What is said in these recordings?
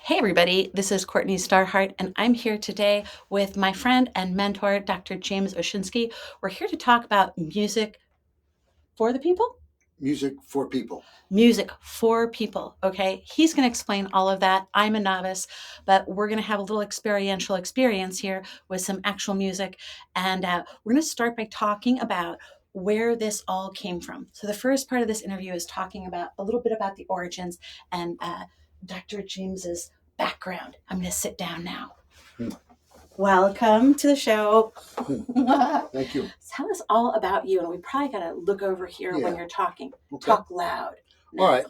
Hey, everybody, this is Courtney Starhart, and I'm here today with my friend and mentor, Dr. James Oshinsky. We're here to talk about music for the people? Music for people. Music for people, okay? He's going to explain all of that. I'm a novice, but we're going to have a little experiential experience here with some actual music. And we're going to start by talking about where this all came from. So, the first part of this interview is talking about a little bit about the origins and Dr. James's background. I'm going to sit down now. Hmm. Welcome to the show. Thank you. Tell us all about you, and we probably got to look over here when Yeah. you're talking. Okay. Talk loud. All right.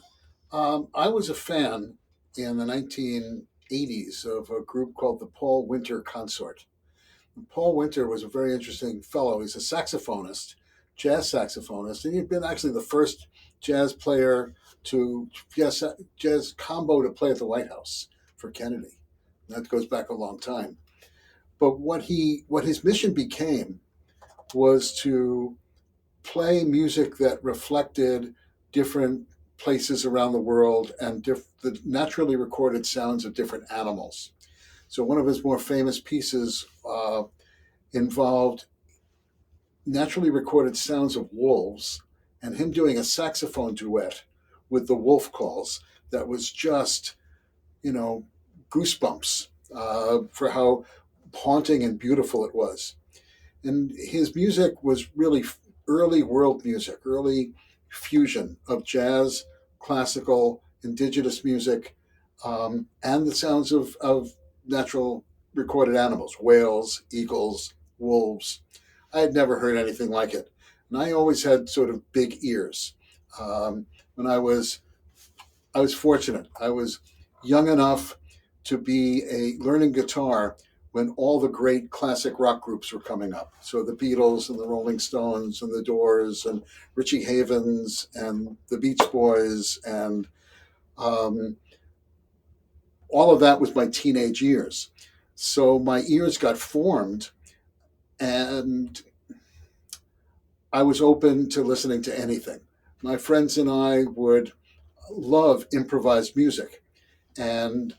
I was a fan in the 1980s of a group called the Paul Winter Consort. Paul Winter was a very interesting fellow. He's a saxophonist, jazz saxophonist, and he'd been actually the first jazz player to jazz combo to play at the White House for Kennedy. That goes back a long time. But what his mission became was to play music that reflected different places around the world and the naturally recorded sounds of different animals. So one of his more famous pieces involved naturally recorded sounds of wolves and him doing a saxophone duet with the wolf calls that was just, goosebumps for how haunting and beautiful it was. And his music was really early world music, early fusion of jazz, classical, indigenous music, and the sounds of natural recorded animals, whales, eagles, wolves. I had never heard anything like it. And I always had sort of big ears. When I was fortunate. I was young enough to be learning guitar when all the great classic rock groups were coming up. So the Beatles and the Rolling Stones and the Doors and Richie Havens and the Beach Boys and um, all of that was my teenage years. So my ears got formed and I was open to listening to anything. My friends and I would love improvised music. And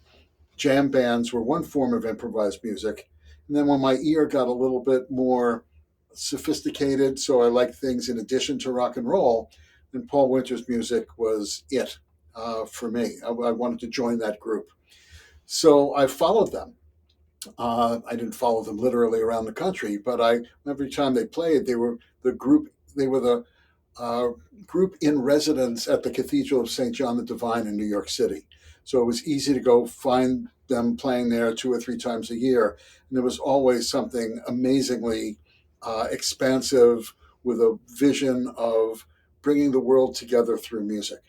jam bands were one form of improvised music. And then when my ear got a little bit more sophisticated, so I liked things in addition to rock and roll, then Paul Winter's music was it for me. I wanted to join that group. So I followed them. I didn't follow them literally around the country, but every time they played, they were the group. They were the uh, group in residence at the Cathedral of St. John the Divine in New York City. So it was easy to go find them playing there 2 or 3 times a year. And there was always something amazingly expansive with a vision of bringing the world together through music.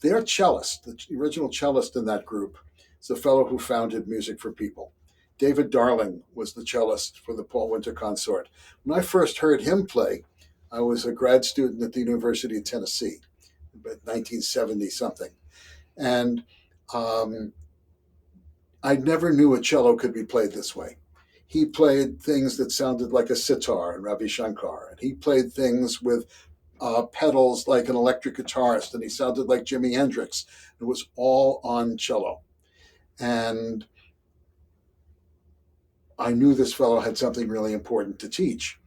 Their cellist, the original cellist in that group, is the fellow who founded Music for People. David Darling was the cellist for the Paul Winter Consort. When I first heard him play, I was a grad student at the University of Tennessee, about 1970 something. And um, I never knew a cello could be played this way. He played things that sounded like a sitar and Ravi Shankar, and he played things with pedals like an electric guitarist, and he sounded like Jimi Hendrix. It was all on cello. And I knew this fellow had something really important to teach.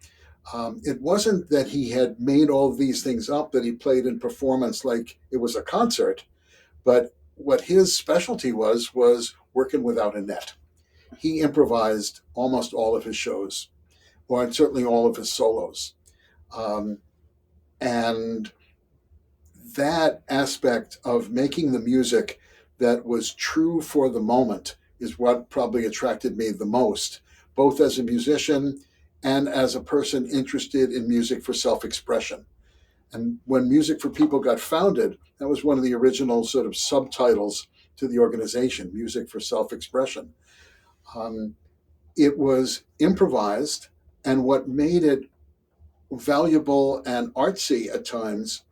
It wasn't that he had made all these things up that he played in performance like it was a concert, but what his specialty was working without a net. He improvised almost all of his shows, or certainly all of his solos. Um, and that aspect of making the music that was true for the moment is what probably attracted me the most, both as a musician and as a person interested in music for self expression. And when Music for People got founded, that was one of the original sort of subtitles to the organization, Music for Self Expression. Um, it was improvised, and what made it valuable and artsy at times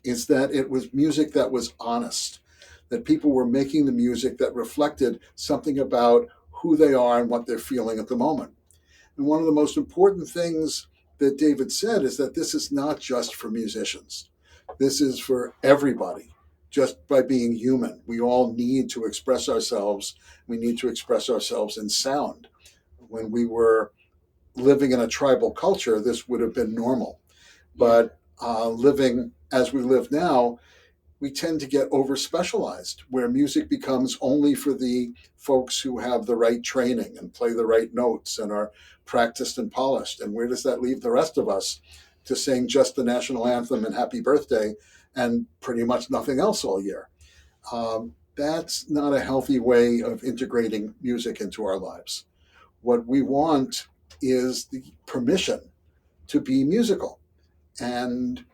is that it was music that was honest, that people were making the music that reflected something about who they are and what they're feeling at the moment. And one of the most important things that David said is that this is not just for musicians. This is for everybody. just by being human. We all need to express ourselves. We need to express ourselves in sound. When we were living in a tribal culture, this would have been normal. Yeah. But living as we live now, we tend to get over specialized, where music becomes only for the folks who have the right training and play the right notes and are practiced and polished. And where does that leave the rest of us to sing just the national anthem and happy birthday and pretty much nothing else all year? That's not a healthy way of integrating music into our lives. What we want is the permission to be musical. And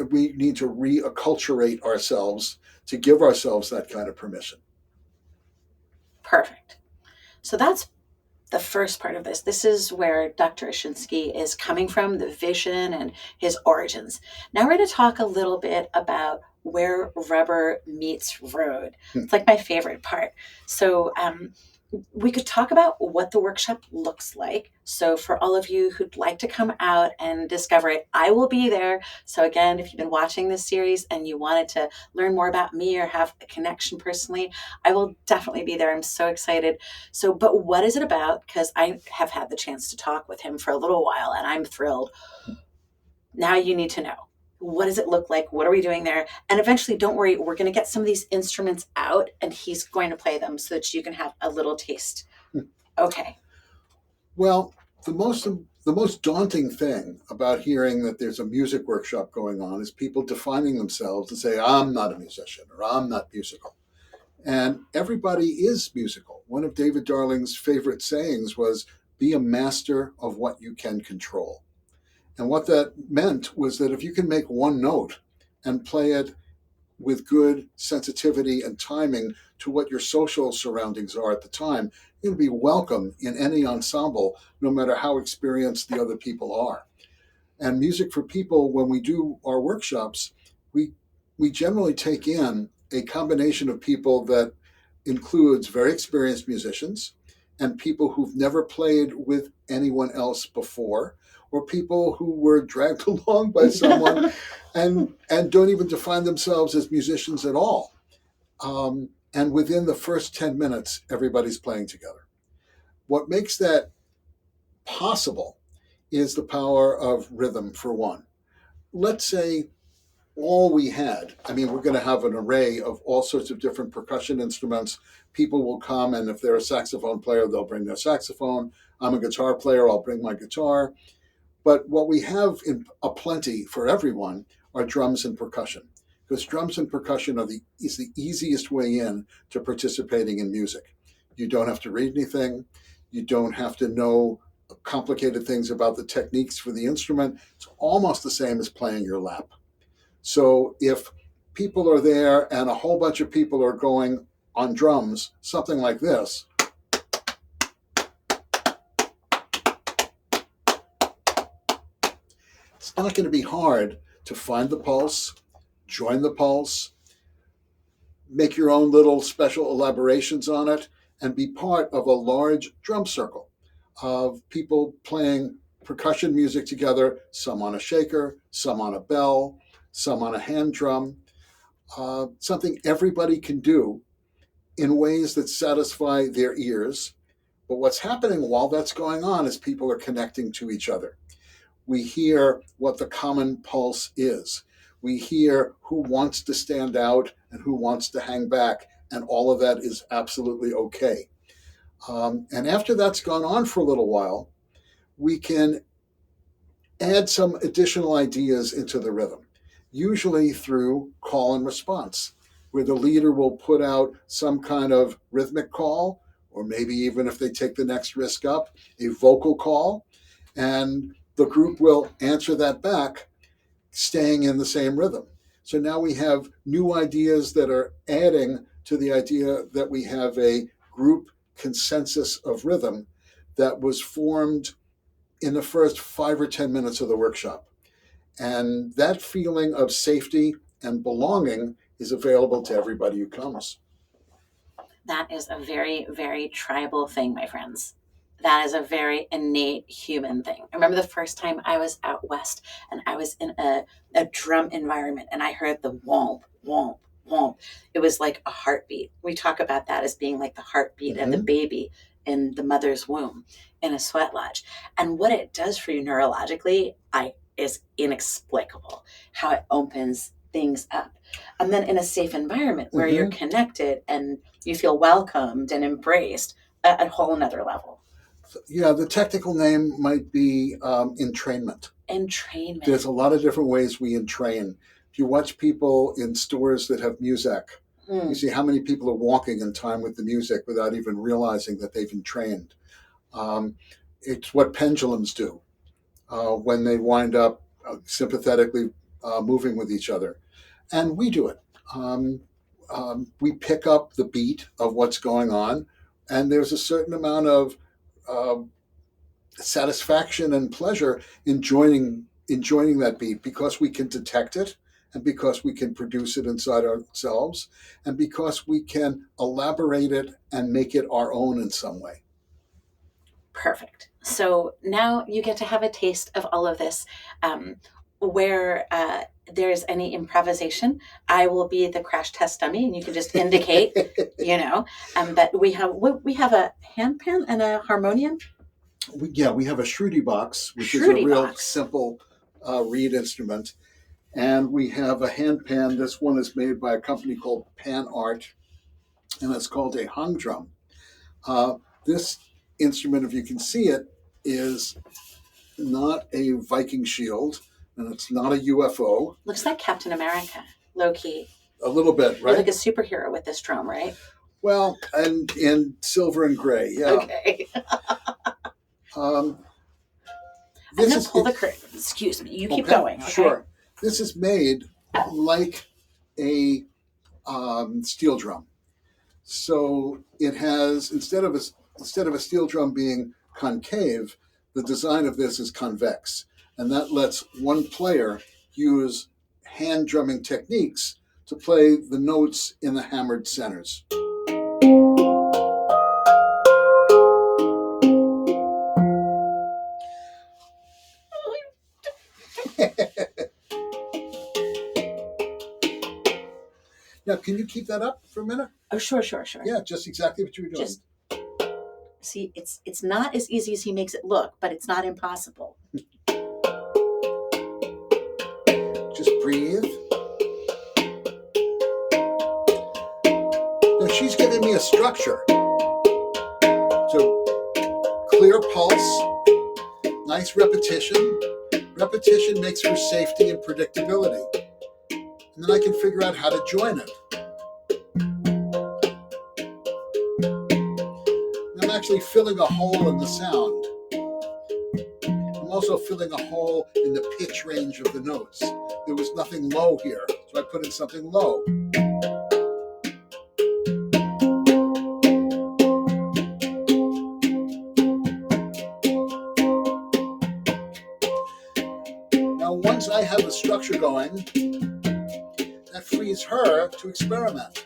we need to reacculturate ourselves to give ourselves that kind of permission. Perfect. So that's the first part of this. This is where Dr. Oshinsky is coming from, the vision and his origins. Now we're going to talk a little bit about where rubber meets road. It's like my favorite part. So we could talk about what the workshop looks like. So for all of you who'd like to come out and discover it, I will be there. So again, if you've been watching this series and you wanted to learn more about me or have a connection personally, I will definitely be there. I'm so excited. So, but what is it about? Because I have had the chance to talk with him for a little while and I'm thrilled. Now you need to know. What does it look like? What are we doing there? And eventually, don't worry, we're going to get some of these instruments out and he's going to play them so that you can have a little taste. Okay. Well, the most daunting thing about hearing that there's a music workshop going on is people defining themselves and say, I'm not a musician or I'm not musical. And everybody is musical. One of David Darling's favorite sayings was, be a master of what you can control. And what that meant was that if you can make one note and play it with good sensitivity and timing to what your social surroundings are at the time, you're going to be welcome in any ensemble, no matter how experienced the other people are. And Music for People, when we do our workshops, we we generally take in a combination of people that includes very experienced musicians and people who've never played with anyone else before, or people who were dragged along by someone and don't even define themselves as musicians at all. And within the first 10 minutes, everybody's playing together. What makes that possible is the power of rhythm, for one. Let's say all we had, I mean, we're going to have an array of all sorts of different percussion instruments. People will come, and if they're a saxophone player, they'll bring their saxophone. I'm a guitar player, I'll bring my guitar. But what we have in aplenty for everyone are drums and percussion, because drums and percussion is the easiest way in to participating in music. You don't have to read anything. You don't have to know complicated things about the techniques for the instrument. It's almost the same as playing your lap. So if people are there and a whole bunch of people are going on drums, something like this, it's not going to be hard to find the pulse, join the pulse, make your own little special elaborations on it, and be part of a large drum circle of people playing percussion music together, some on a shaker, some on a bell, some on a hand drum, something everybody can do in ways that satisfy their ears. But what's happening while that's going on is people are connecting to each other. We hear what the common pulse is. We hear who wants to stand out and who wants to hang back, and all of that is absolutely okay. And after that's gone on for a little while, we can add some additional ideas into the rhythm, usually through call and response, where the leader will put out some kind of rhythmic call, or maybe even if they take the next risk up, a vocal call, and the group will answer that back, staying in the same rhythm. So now we have new ideas that are adding to the idea that we have a group consensus of rhythm that was formed in the first 5 or 10 minutes of the workshop. And that feeling of safety and belonging is available to everybody who comes. That is a very, very tribal thing, my friends. That is a very innate human thing. I remember the first time I was out west and I was in a drum environment and I heard the womp, womp, womp. It was like a heartbeat. We talk about that as being like the heartbeat of the Mm-hmm. baby in the mother's womb in a sweat lodge. And what it does for you neurologically, I is inexplicable. How it opens things up. And then in a safe environment where you're Mm-hmm. connected and you feel welcomed and embraced, a whole another level. Yeah, the technical name might be entrainment. Entrainment. There's a lot of different ways we entrain. If you watch people in stores that have music, you see how many people are walking in time with the music without even realizing that they've entrained. Um, it's what pendulums do when they wind up sympathetically moving with each other. And we do it. Um, we pick up the beat of what's going on, and there's a certain amount of uh, satisfaction and pleasure in joining that beat because we can detect it and because we can produce it inside ourselves and because we can elaborate it and make it our own in some way. Perfect. So now you get to have a taste of all of this. Where there's any improvisation, I will be the crash test dummy, and you can just indicate, you know. But we have a handpan and a harmonium. We have a Shruti box, which is a Shruti real box. simple reed instrument, and we have a handpan. This one is made by a company called Pan Art, and it's called a hung drum. This instrument, if you can see it, is not a Viking shield, and it's not a UFO. Looks like Captain America, low key. A little bit, You're like right? a superhero with this drum, right? Well, and in silver and gray, yeah. Okay. Um, I'm this gonna is pull the curtain. Excuse me. You keep okay, going. Okay? sure. This is made like a steel drum. So it has instead of a steel drum being concave, the design of this is convex, and that lets one player use hand drumming techniques to play the notes in the hammered centers. Now, can you keep that up for a minute? Oh, sure, sure, sure. Yeah, just exactly what you were doing. Just see, it's not as easy as he makes it look, but it's not impossible. Just breathe. Now she's giving me a structure. So clear pulse, nice repetition. Repetition makes for safety and predictability. And then I can figure out how to join it. And I'm actually filling a hole in the sound. I'm also filling a hole in the pitch range of the notes. There was nothing low here, so I put in something low. Now, once I have a structure going, that frees her to experiment.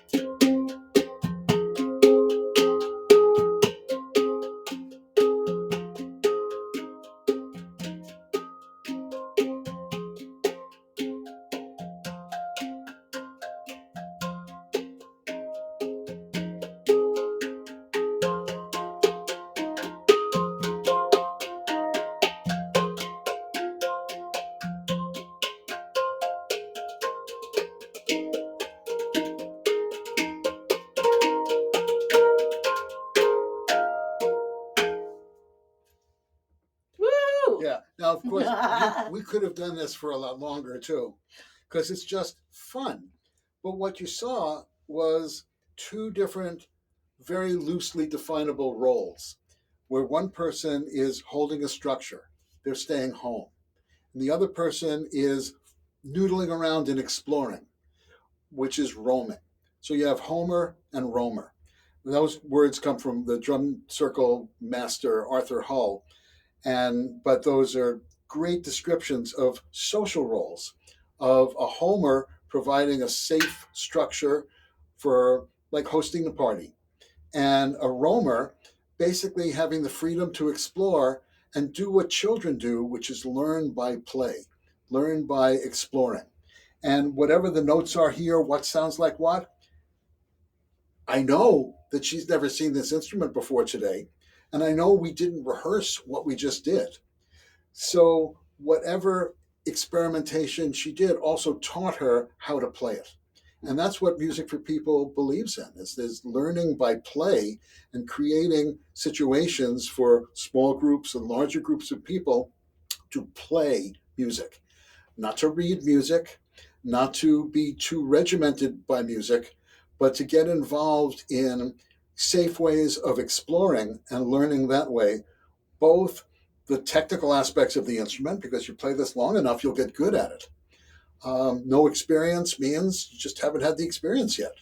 Woo! Yeah. Now, of course, we could have done this for a lot longer too, because it's just fun. But what you saw was two different, very loosely definable roles, where one person is holding a structure, they're staying home, and the other person is noodling around and exploring, which is roaming. So you have Homer and Roamer. Those words come from the drum circle master Arthur Hull, but those are great descriptions of social roles, of a Homer providing a safe structure for like hosting the party, and a roamer basically having the freedom to explore and do what children do, which is learn by play, learn by exploring. And whatever the notes are here, what sounds like what, I know that she's never seen this instrument before today. And I know we didn't rehearse what we just did. So, whatever experimentation she did also taught her how to play it. And that's what Music for People believes in, is this learning by play and creating situations for small groups and larger groups of people to play music, not to read music, not to be too regimented by music, but to get involved in safe ways of exploring and learning that way, both the technical aspects of the instrument, because you play this long enough, you'll get good at it. No experience means you just haven't had the experience yet.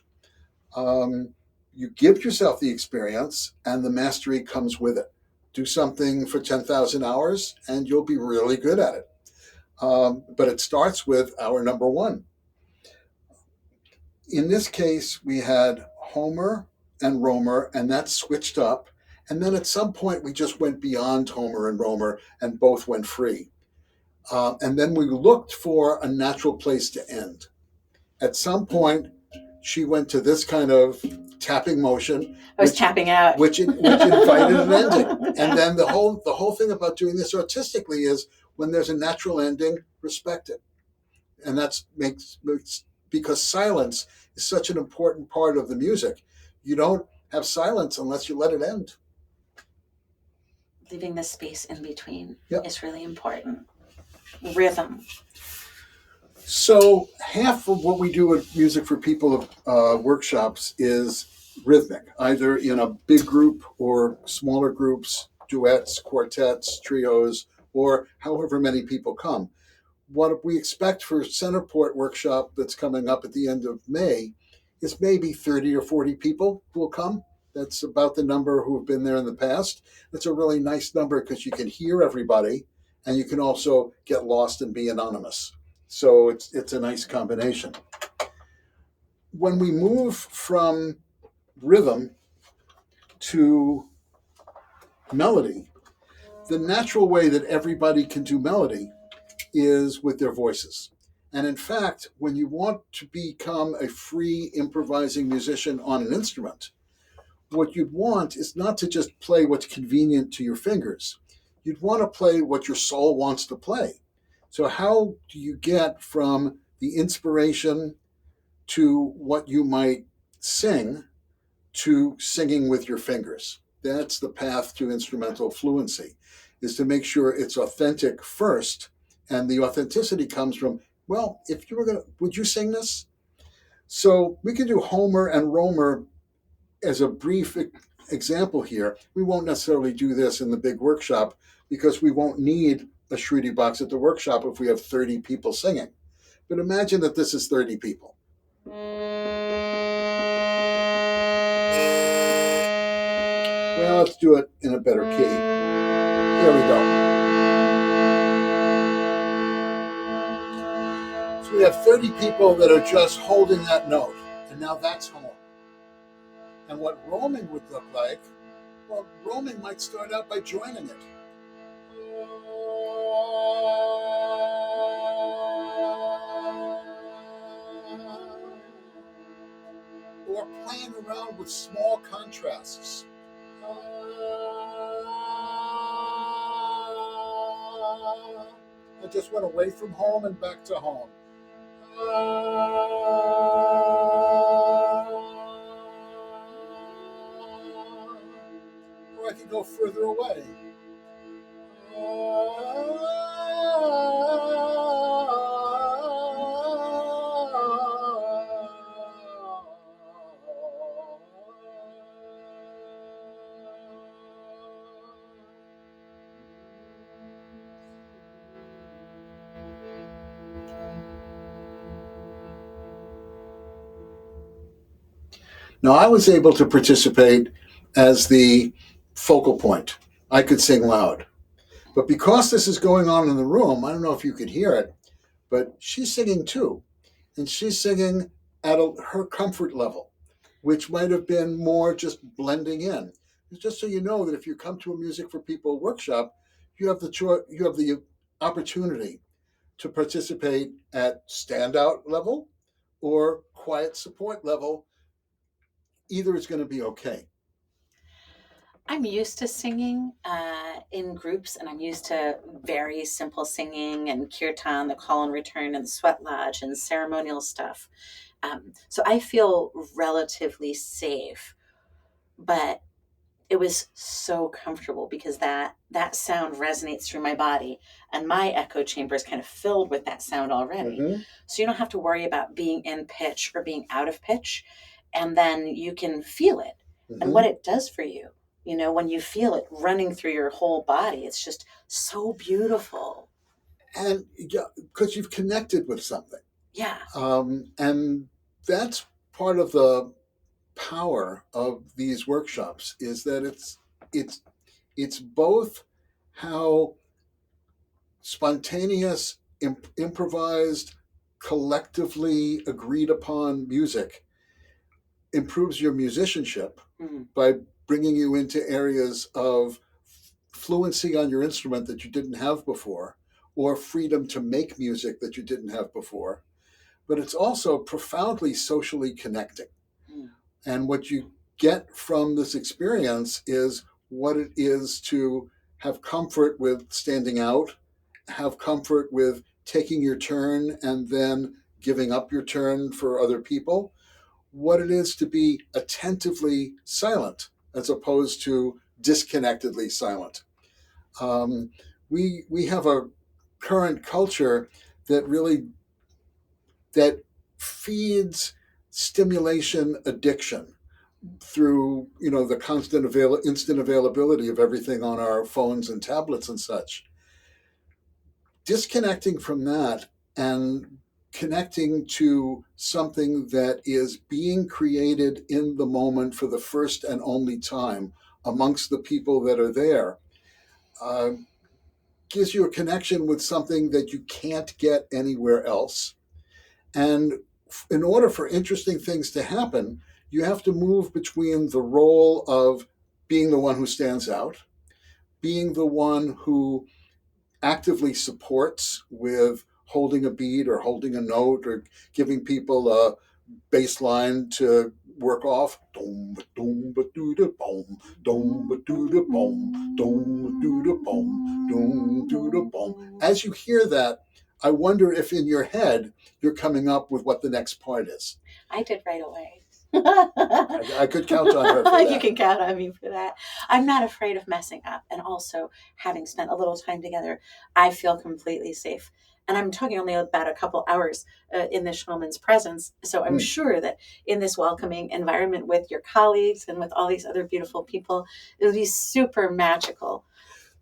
Um, you give yourself the experience, and the mastery comes with it. Do something for 10,000 hours, and you'll be really good at it. But it starts with our number one. In this case, we had Homer and Romer, and that switched up. And then at some point, we just went beyond Homer and Romer, and both went free. And then we looked for a natural place to end. At some point, she went to this kind of tapping motion. I was tapping out. Which invited an ending. And then the whole thing about doing this artistically is when there's a natural ending, respect it. And that's makes because silence is such an important part of the music. You don't have silence unless you let it end. Leaving the space in between Yep. is really important. Rhythm. So half of what we do at Music for People workshops is rhythmic, either in a big group or smaller groups, duets, quartets, trios, or however many people come. What we expect for Centerport workshop that's coming up at the end of May is maybe 30 or 40 people who will come. That's about the number who have been there in the past. That's a really nice number because you can hear everybody and you can also get lost and be anonymous. So it's a nice combination. When we move from rhythm to melody, the natural way that everybody can do melody is with their voices. And in fact, when you want to become a free improvising musician on an instrument, what you'd want is not to just play what's convenient to your fingers. You'd want to play what your soul wants to play. So how do you get from the inspiration to what you might sing to singing with your fingers? That's the path to instrumental fluency, is to make sure it's authentic first. And the authenticity comes from, well, if you were going to, would you sing this? So we can do Homer and Romer as a brief example here. We won't necessarily do this in the big workshop because we won't need a Shruti box at the workshop if we have 30 people singing. But imagine that this is 30 people. Well, let's do it in a better key. Here we go. So we have 30 people that are just holding that note, and now that's home. And what roaming would look like, well, roaming might start out by joining it. Or playing around with small contrasts. I just went away from home and back to home. Or I could go further away. Now, I was able to participate as the focal point. I could sing loud. But because this is going on in the room, I don't know if you could hear it, but she's singing too. And she's singing at her comfort level, which might have been more just blending in. Just so you know that if you come to a Music for People workshop, you have the opportunity to participate at standout level or quiet support level, either is going to be okay. I'm used to singing in groups, and I'm used to very simple singing and kirtan, the call and return, and the sweat lodge, and ceremonial stuff. So I feel relatively safe, but it was so comfortable because that sound resonates through my body, and my echo chamber is kind of filled with that sound already. Mm-hmm. So you don't have to worry about being in pitch or being out of pitch, and then you can feel it and Mm-hmm. what it does for you. You know, when you feel it running through your whole body, it's just so beautiful. And because you've connected with something. Yeah. And that's part of the power of these workshops, is that it's it's both how spontaneous, improvised, collectively agreed upon music improves your musicianship Mm-hmm. by bringing you into areas of fluency on your instrument that you didn't have before, or freedom to make music that you didn't have before. But it's also profoundly socially connecting. Mm-hmm. And what you get from this experience is what it is to have comfort with standing out, have comfort with taking your turn and then giving up your turn for other people, what it is to be attentively silent as opposed to disconnectedly silent. Um, we have a current culture that really that feeds stimulation addiction through the constant instant availability of everything on our phones and tablets and such. Disconnecting from that and connecting to something that is being created in the moment for the first and only time amongst the people that are there, uh, gives you a connection with something that you can't get anywhere else. And in order for interesting things to happen, you have to move between the role of being the one who stands out, being the one who actively supports with holding a beat or holding a note or giving people a bass line to work off. Dum dum doo da boom, dum doo da boom, dum doo da boom, dum doo da boom. As you hear that, I wonder if in your head you're coming up with what the next part is. I did right away. I could count on her for that. You can count on me for that. I'm not afraid of messing up. And also, having spent a little time together, I feel completely safe. And I'm talking only about a couple hours in this gentleman's presence. So I'm sure that in this welcoming environment with your colleagues and with all these other beautiful people, it'll be super magical.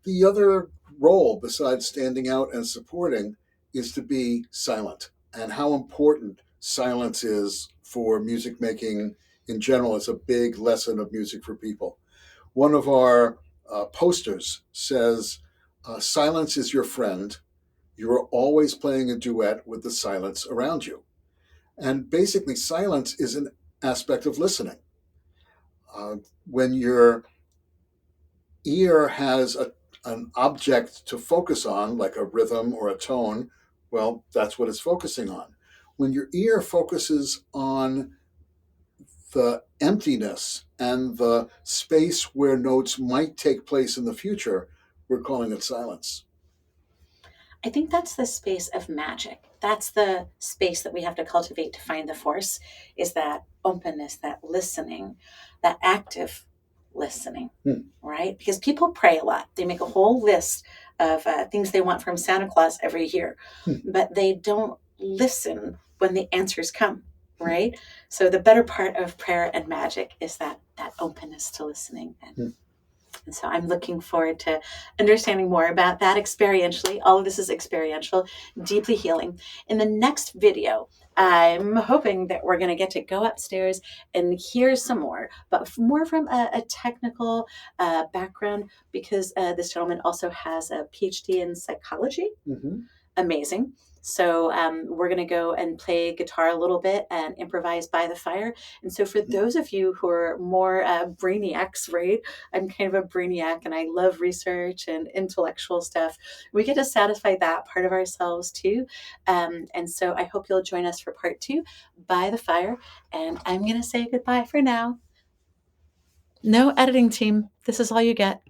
The other role besides standing out and supporting is to be silent, and how important silence is for music making in general. It's a big lesson of music for people. One of our posters says, silence is your friend. You are always playing a duet with the silence around you. And basically, silence is an aspect of listening. When your ear has an object to focus on, like a rhythm or a tone, well, that's what it's focusing on. When your ear focuses on the emptiness and the space where notes might take place in the future, we're calling it silence. I think that's the space of magic. That's the space that we have to cultivate to find the force, is that openness, that listening, that active listening, right? Because people pray a lot. They make a whole list of things they want from Santa Claus every year, but they don't listen when the answers come, right? So the better part of prayer and magic is that openness to listening. And so I'm looking forward to understanding more about that experientially. All of this is experiential, deeply healing. In the next video, I'm hoping that we're going to get to go upstairs and hear some more, but more from a technical background, because this gentleman also has a PhD in psychology. Mm-hmm. Amazing. So we're going to go and play guitar a little bit and improvise by the fire. And so for those of you who are more brainiacs, right? I'm kind of a brainiac and I love research and intellectual stuff. We get to satisfy that part of ourselves too. And so I hope you'll join us for part two, by the fire. And I'm going to say goodbye for now. No editing team. This is all you get.